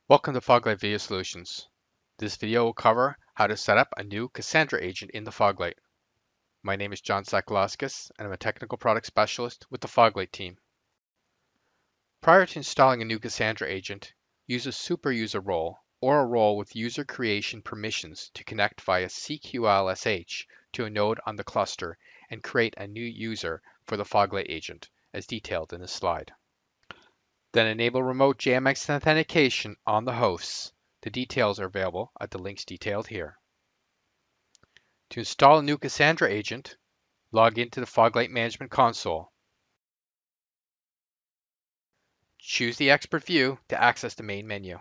Welcome to Foglight Video Solutions. This video will cover how to set up a new Cassandra agent in the Foglight. My name is John Sakalauskas, and I'm a technical product specialist with the Foglight team. Prior to installing a new Cassandra agent, use a super user role or a role with user creation permissions to connect via CQLSH to a node on the cluster and create a new user for the Foglight agent, as detailed in this slide. Then enable remote JMX authentication on the hosts. The details are available at the links detailed here. To install a new Cassandra agent, log into the Foglight Management Console. Choose the Expert view to access the main menu.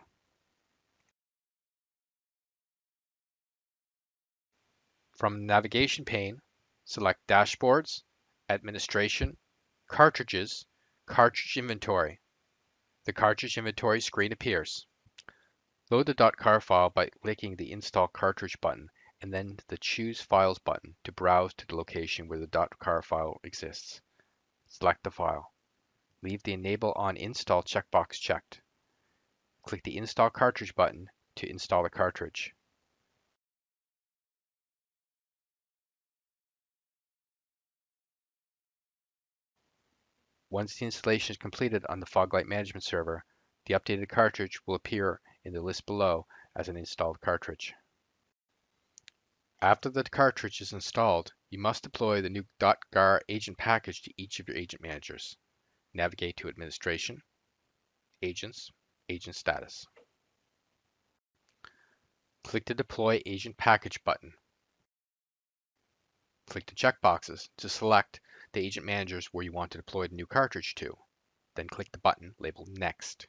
From the navigation pane, select Dashboards, Administration, Cartridges, Cartridge Inventory. The cartridge inventory screen appears. Load the .car file by clicking the Install Cartridge button and then the Choose Files button to browse to the location where the .car file exists. Select the file. Leave the Enable on Install checkbox checked. Click the Install Cartridge button to install the cartridge. Once the installation is completed on the Foglight Management Server, the updated cartridge will appear in the list below as an installed cartridge. After the cartridge is installed, you must deploy the new .gar agent package to each of your agent managers. Navigate to Administration, Agents, Agent Status. Click the Deploy Agent Package button. Click the checkboxes to select the agent managers where you want to deploy the new cartridge to. Then click the button labeled Next.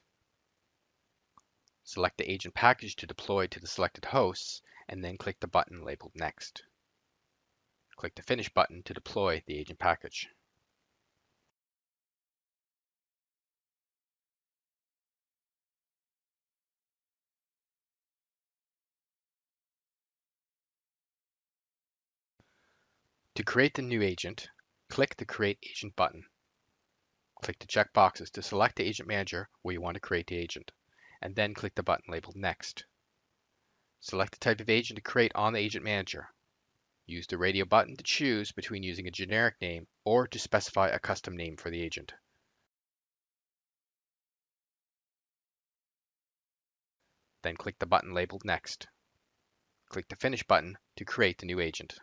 Select the agent package to deploy to the selected hosts, and then click the button labeled Next. Click the Finish button to deploy the agent package. To create the new agent, click the Create Agent button. Click the checkboxes to select the agent manager where you want to create the agent, and then click the button labeled Next. Select the type of agent to create on the agent manager. Use the radio button to choose between using a generic name or to specify a custom name for the agent. Then click the button labeled Next. Click the Finish button to create the new agent.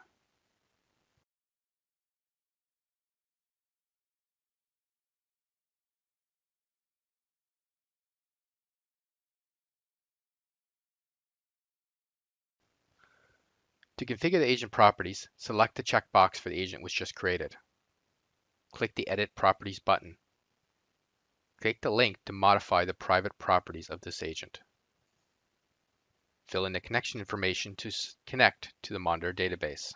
To configure the agent properties, select the checkbox for the agent which just created. Click the Edit Properties button. Click the link to modify the private properties of this agent. Fill in the connection information to connect to the monitor database.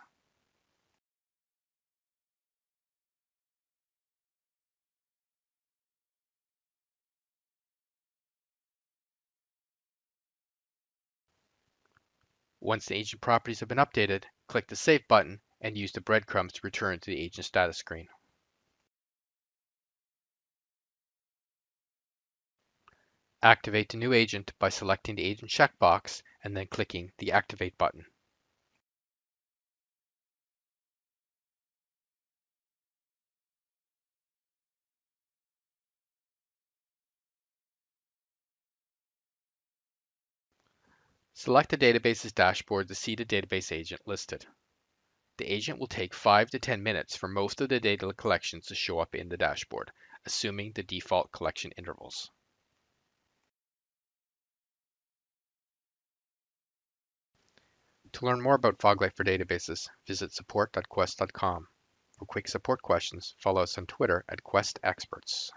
Once the agent properties have been updated, click the Save button and use the breadcrumbs to return to the agent status screen. Activate the new agent by selecting the agent checkbox and then clicking the Activate button. Select the database's dashboard to see the database agent listed. The agent will take 5 to 10 minutes for most of the data collections to show up in the dashboard, assuming the default collection intervals. To learn more about Foglight for databases, visit support.quest.com. For quick support questions, follow us on Twitter at QuestExperts.